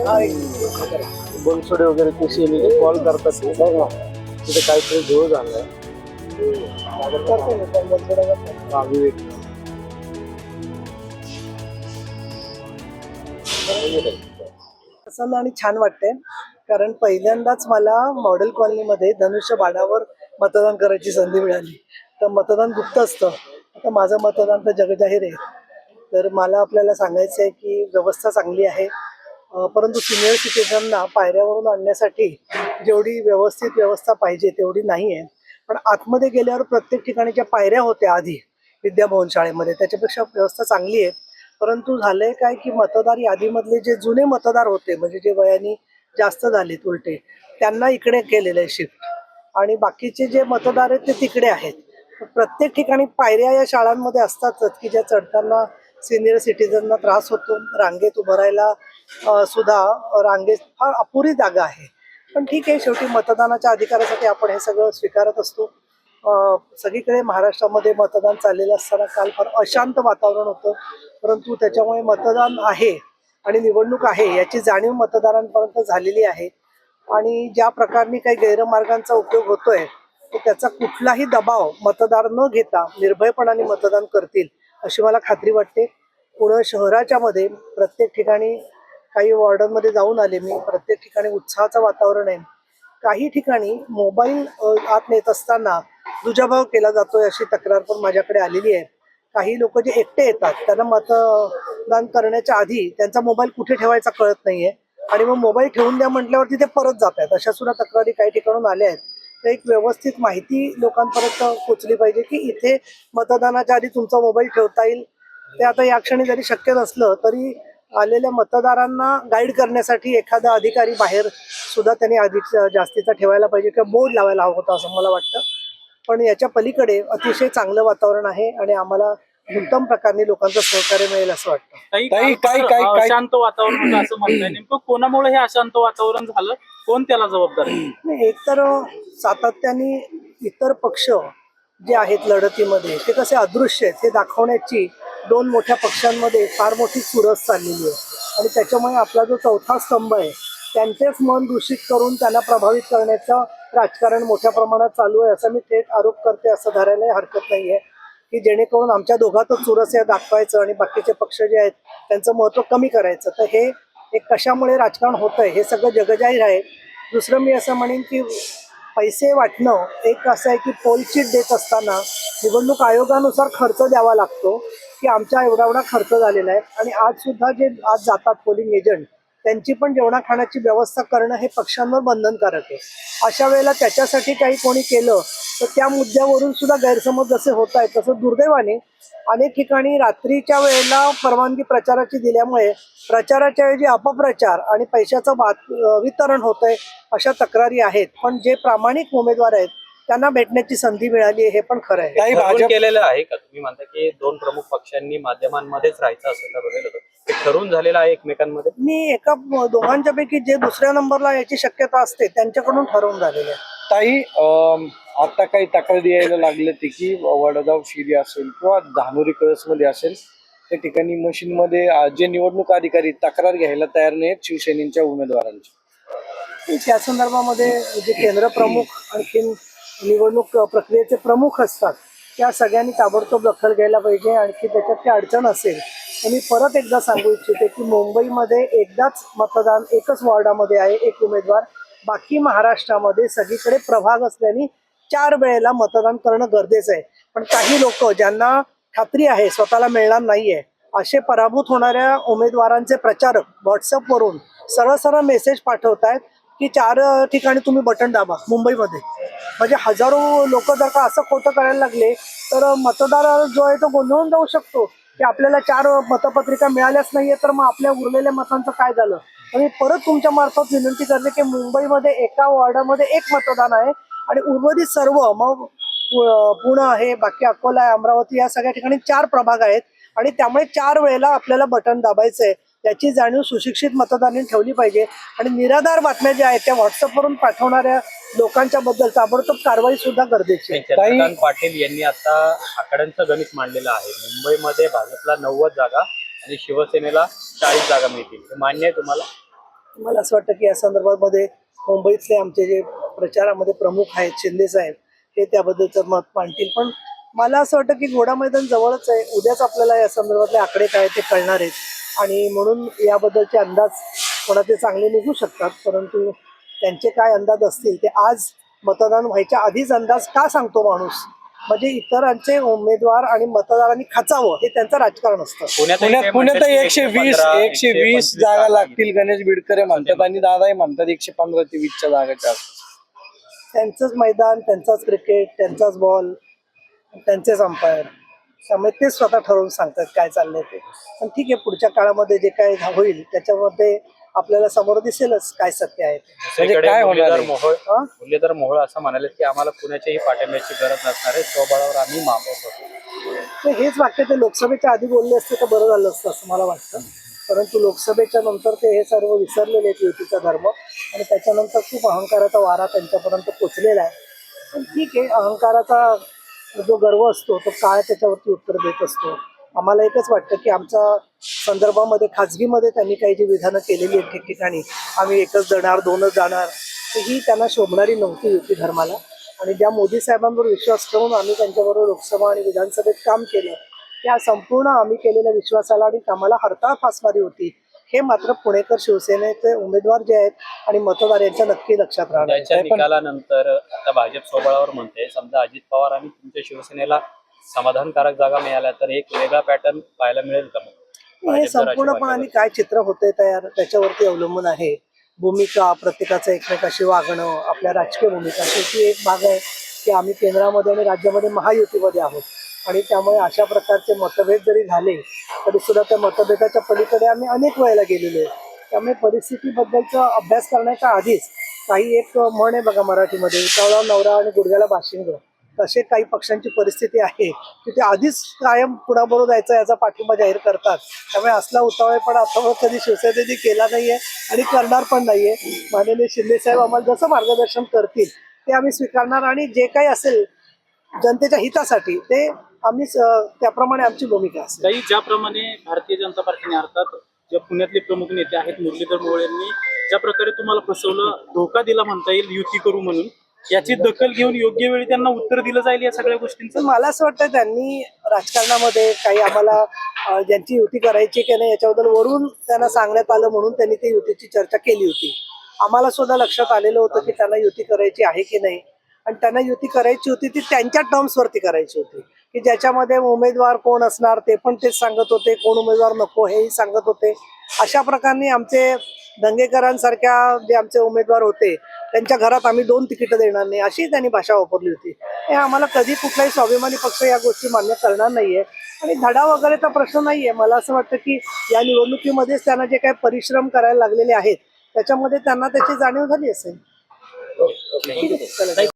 बनसोडे वगैरे ते सेनेचे कॉल करतात ते बघ ना, तिथे काहीतरी घोळ झालाय. हा, विवेक. प्रसन्न आणि छान वाटते, कारण पहिल्यांदाच मला मॉडेल कॉलनीमध्ये धनुष्यबाणावर मतदान करायची संधी मिळाली. तर मतदान गुप्त असतं, आता माझं मतदान तर जगजाहीर आहे. तर मला आपल्याला सांगायचं आहे की व्यवस्था चांगली आहे, परंतु सिनियर सिटीजनना पायऱ्यावरून आणण्यासाठी जेवढी व्यवस्थित व्यवस्था पाहिजे तेवढी नाही आहे. पण आतमध्ये गेल्यावर प्रत्येक ठिकाणी ज्या पायऱ्या होत्या आधी विद्याभवन शाळेमध्ये, त्याच्यापेक्षा व्यवस्था चांगली आहे. परंतु झालंय काय की मतदार यादीमधले जे जुने मतदार होते, म्हणजे जे वयाने जास्त झालेत उलटे, त्यांना इकडे केलेलं आहे शिफ्ट, आणि बाकीचे जे मतदार आहेत ते तिकडे आहेत. प्रत्येक ठिकाणी पायऱ्या या शाळांमध्ये असतातच की ज्या चढताना सिनियर सिटीजनना त्रास होतो. रांगेत उभं राहायला सुद्धा रांगेत फार अपुरी जागा आहे. पण ठीक आहे, शेवटी मतदानाच्या अधिकारासाठी आपण हे सगळं स्वीकारत असतो. सगळीकडे महाराष्ट्रामध्ये मतदान चाललेलं असताना काल फार अशांत वातावरण होतं, परंतु त्याच्यामुळे मतदान आहे आणि निवडणूक आहे याची जाणीव मतदारांपर्यंत झालेली आहे. आणि ज्या प्रकारने काही गैरमार्गांचा उपयोग होतोय, तर त्याचा कुठलाही दबाव मतदार न घेता निर्भयपणाने मतदान करतील अशी मला खात्री वाटते. पुणे शहराच्या मध्ये प्रत्येक ठिकाणी, काही वॉर्डांमध्ये जाऊन आले मी, प्रत्येक ठिकाणी उत्साहाचं वातावरण आहे. काही ठिकाणी मोबाईल आत नेत असताना दुजाभाव केला जातोय अशी तक्रार पण माझ्याकडे आलेली आहे. काही लोक जे एकटे येतात त्यांना मतदान करण्याच्या आधी त्यांचा मोबाईल कुठे ठेवायचा कळत नाहीये, आणि मग मोबाईल ठेवून द्या म्हटल्यावरती ते परत जात आहेत. अशा सुद्धा तक्रारी काही ठिकाणून आल्या आहेत. तर एक व्यवस्थित माहिती लोकांपर्यंत पोचली पाहिजे की इथे मतदानाच्या आधी तुमचा मोबाईल ठेवता येईल. ते आता या क्षणी जरी शक्य नसलं तरी आलेल्या मतदारांना गाईड करण्यासाठी एखादा अधिकारी बाहेर सुद्धा त्यांनी अधिक जास्तीचा ठेवायला पाहिजे, किंवा बोर्ड लावायला हवं होतं असं मला वाटतं. पण याच्या पलीकडे अतिशय चांगलं वातावरण आहे आणि आम्हाला उत्तम प्रकारे लोकांचं सहकार्य मिळेल असं वाटतं. काही अशांत वातावरण होतं असं म्हणताय, नेमकं कोणामुळे हे अशांत वातावरण झालं, कोण त्याला जबाबदार आहे? एकतर सातत्याने इतर पक्ष जे आहेत लढतीमध्ये ते कसे अदृश्य आहेत हे दाखवण्याची दोन मोठ्या पक्षांमध्ये फार मोठी चुरस चाललेली आहे, आणि त्याच्यामुळे आपला जो चौथा स्तंभ आहे त्यांचेच मन दूषित करून त्यांना प्रभावित करण्याचं राजकारण मोठ्या प्रमाणात चालू आहे, असं मी थेट आरोप करते. असं धरायलाही हरकत नाही आहे की जेणेकरून आमच्या दोघातच चुरस आहे दाखवायचं आणि बाकीचे पक्ष जे आहेत त्यांचं महत्त्व कमी करायचं. तर हे एक कशामुळे राजकारण होतं आहे हे सगळं जगजाहीर आहे. दुसरं मी असं म्हणेन की पैसे वाटणं एक असं आहे की पोल शीट देत असताना निवडणूक आयोगानुसार खर्च द्यावा लागतो, की आमच्या एवढा खर्च झालेला आहे. आणि आज सुद्धा जे आज जातात पोलिंग एजंट, त्यांची पण जेवणा खाण्याची व्यवस्था करणं हे पक्षांवर बंधनकारक आहे. अशा वेळेला त्याच्यासाठी काही कोणी केलं तर त्या मुद्द्यावरून सुद्धा गैरसमज जसे होत आहेत, तसं दुर्दैवाने अनेक ठिकाणी रात्रीच्या वेळेला परवानगी प्रचाराची दिल्यामुळे प्रचाराच्या ऐवजी अपप्रचार आणि पैशाचं वितरण होतंय अशा तक्रारी आहेत. पण जे प्रामाणिक उमेदवार आहेत त्यांना भेटण्याची संधी मिळाली आहे हे पण खरं आहे. काही भाजप केलेलं आहे का? तुम्ही म्हणता की दोन प्रमुख पक्षांनी माध्यमांमध्येच राहायचं असं ठरवलेलं होतं, ते ठरवून झालेलं आहे एकमेकांमध्ये? मी दोघांच्या पैकी जे दुसऱ्या नंबरला याची शक्यता असते त्यांच्याकडून ठरवून झालेलं आहे. ताई, आता काही तक्रारी यायला लागले ते की वडगाव शिरी असेल किंवा धानोरी कळसमध्ये असेल, त्या ठिकाणी मशीनमध्ये जे निवडणूक अधिकारी तक्रार घ्यायला तयार नाहीत शिवसेनेच्या उमेदवारांची. त्या संदर्भामध्ये जे केंद्र प्रमुख आणखी निवडणूक प्रक्रियेचे प्रमुख असतात त्या सगळ्यांनी ताबडतोब दखल घ्यायला पाहिजे. आणखी त्याच्यात काही अडचण असेल तर मी परत एकदा सांगू इच्छिते की मुंबईमध्ये एकदाच मतदान एकच वॉर्डामध्ये आहे, एक उमेदवार. बाकी महाराष्ट्रामध्ये सगळीकडे प्रभाग असल्याने 4 वेळेला मतदान करणं गरजेचं आहे. पण काही लोक ज्यांना खात्री आहे स्वतःला मिळणार नाहीये असे पराभूत होणाऱ्या उमेदवारांचे प्रचारक व्हॉट्सअपवरून सरळ सरळ मेसेज पाठवत आहेत की 4 ठिकाणी तुम्ही बटन दाबा मुंबईमध्ये. म्हणजे हजारो लोक जर का असं खोटं करायला लागले तर मतदार जो आहे तो गोंधळून जाऊ शकतो की आपल्याला 4 मतपत्रिका मिळाल्याच नाहीये, तर मग आपल्या उरलेल्या मतांचं काय झालं. आणि परत तुमच्या मार्फत विनंती करते की मुंबईमध्ये एका वॉर्डामध्ये 1 मतदान आहे आणि उर्वरित सर्व मग पुणे आहे, बाकी अकोला आहे, अमरावती, या सगळ्या ठिकाणी 4 प्रभाग आहेत आणि त्यामुळे 4 वेळेला आपल्याला बटन दाबायचं आहे. त्याची जाणीव सुशिक्षित मतदारांनी ठेवली पाहिजे. आणि निराधार बातम्या ज्या आहेत त्या व्हॉट्सअपवरून पाठवणाऱ्या लोकांच्या बद्दल ताबडतोब कारवाई सुद्धा गरजेची आहे. चंद्रकांत पाटील यांनी आता आकड्यांचं गणित मांडलेलं आहे. मुंबईमध्ये भाजपला 90 जागा आणि शिवसेनेला 40 जागा मिळतील, हे मान्य आहे तुम्हाला? मला असं वाटतं की या संदर्भामध्ये मुंबईतले आमचे जे प्रचारामध्ये प्रमुख आहेत शिंदे साहेब हे त्याबद्दलचं मत मांडतील. पण मला असं वाटतं की घोडा मैदान जवळच आहे, उद्याच आपल्याला या संदर्भातले आकडे काय ते कळणार आहेत आणि म्हणून याबद्दलचे अंदाज कोणाचे चांगले निघू शकतात, परंतु त्यांचे काय अंदाज असतील ते आज मतदान व्हायच्या आधीच अंदाज का सांगतो माणूस, म्हणजे इतरांचे उमेदवार आणि मतदारांनी खचावं हे त्यांचं राजकारण असतं. पुण्यात 120 जागा लागतील गणेश बिडकरे म्हणतात आणि दादाही म्हणतात 115 ते 20च्या जागाच्या आसपास. त्यांचंच मैदान, त्यांचाच क्रिकेट, त्यांचाच बॉल, त्यांचेच अंपायर, त्यामुळे ते स्वतः ठरवून सांगतात काय चाललंय ते. पण ठीक आहे, पुढच्या काळामध्ये जे काय होईल त्याच्यामध्ये आपल्याला समोर दिसेलच काय सत्य आहे ते. म्हणजे काय होणार आहे? मुरलीधर मोहोळ असं म्हणाले की आम्हाला कुणाच्याही पाठिंब्याची गरज नसणार आहे, स्वबळावर आम्ही महापौर होतो. तर हेच वाक्य ते लोकसभेच्या आधी बोलले असते तर बरं झालं असतं असं मला वाटतं, परंतु लोकसभेच्या नंतर ते हे सर्व विसरलेले आहेत युतीचा धर्म आणि त्याच्यानंतर खूप अहंकाराचा वारा त्यांच्यापर्यंत पोचलेला आहे. पण ठीक आहे, अहंकाराचा जो गर्व असतो तो काळ त्याच्यावरती उत्तर देत असतो. आम्हाला एकच वाटतं की आमच्या संदर्भामध्ये खाजगीमध्ये त्यांनी काही जी विधानं केलेली आहेत ठिकठिकाणी, आम्ही एकच जाणार दोनच जाणार, तर ही त्यांना शोभणारी नव्हती युती धर्माला. आणि ज्या मोदी साहेबांवर विश्वास ठेवून आम्ही त्यांच्याबरोबर लोकसभा आणि विधानसभेत काम केलं त्या संपूर्ण आम्ही केलेल्या विश्वासाला आणि कामाला हरताळ फासणारी होती, हे मात्र पुणेकर शिवसेनेचे उमेदवार जे आहेत आणि मतदार यांच्या नक्की लक्षात राहणार. त्याच्या निकालानंतर आता भाजप स्वबळावर म्हणते, समजा अजित पवार आणि तुमच्या शिवसेनेला समाधानकारक जागा मिळाल्या तर एक वेगळा पॅटर्न पाहायला मिळेल का? हे संपूर्णपणे काय चित्र होते तयार त्याच्यावरती अवलंबून आहे. भूमिका प्रत्येकाचं एकमेकाशी वागणं, आपल्या राजकीय भूमिका शेवटी एक भाग आहे की आम्ही केंद्रामध्ये आणि राज्यामध्ये महायुतीमध्ये आहोत आणि त्यामुळे अशा प्रकारचे मतभेद जरी झाले तरी सुद्धा त्या मतभेदाच्या पलीकडे आम्ही अनेक वेळेला गेलेलो आहे. त्यामुळे परिस्थितीबद्दलचा अभ्यास करण्याच्या आधीच काही एक म्हण आहे बघा मराठीमध्ये, उतावळा नवरा आणि गुडघ्याला बाशिंग, तसे काही पक्षांची परिस्थिती आहे की ते आधीच कायम कुणाबरोबर जायचं याचा पाठिंबा जाहीर करतात. त्यामुळे असला उतावळेपणा आतापर्यंत कधी शिवसेनेने केला नाहीये आणि करणार पण नाहीये. माननीय शिंदे साहेब आम्हाला जसं मार्गदर्शन करतील ते आम्ही स्वीकारणार आणि जे काही असेल जनतेच्या हितासाठी ते आम्ही त्याप्रमाणे आमची भूमिका असेल. काही ज्याप्रमाणे भारतीय जनता पार्टीने अर्थात जे पुण्यातले प्रमुख नेते आहेत मुरलीधर मोहोळ यांनी ज्या प्रकारे तुम्हाला फसवलं, धोका दिला म्हणता येईल युती करू म्हणून, याची दखल घेऊन योग्य वेळी त्यांना उत्तर दिलं जाईल या सगळ्या गोष्टींचं. मला असं वाटतं त्यांनी राजकारणामध्ये काही आम्हाला ज्यांची युती करायची की नाही याच्याबद्दल वरून त्यांना सांगण्यात आलं म्हणून त्यांनी ती युतीची चर्चा केली होती. आम्हाला सुद्धा लक्षात आलेलं होतं की त्यांना युती करायची आहे की नाही आणि त्यांना युती करायची होती ती त्यांच्या टर्म्सवरती करायची होती की ज्याच्यामध्ये उमेदवार कोण असणार ते पण तेच सांगत होते, कोण उमेदवार नको हेही सांगत होते. अशा प्रकारे आमचे दंगेकरांसारख्या जे आमचे उमेदवार होते त्यांच्या घरात आम्ही 2 तिकीटं देणार नाही अशी त्यांनी भाषा वापरली होती. हे आम्हाला कधी कुठलाही स्वाभिमानी पक्ष या गोष्टी मान्य करणार नाहीये आणि धडा वगैरेचा प्रश्न नाहीये. मला असं वाटतं की या निवडणुकीमध्येच त्यांना जे काही परिश्रम करायला लागलेले आहेत त्याच्यामध्ये त्यांना त्याची जाणीव झाली असेल. ठीक आहे.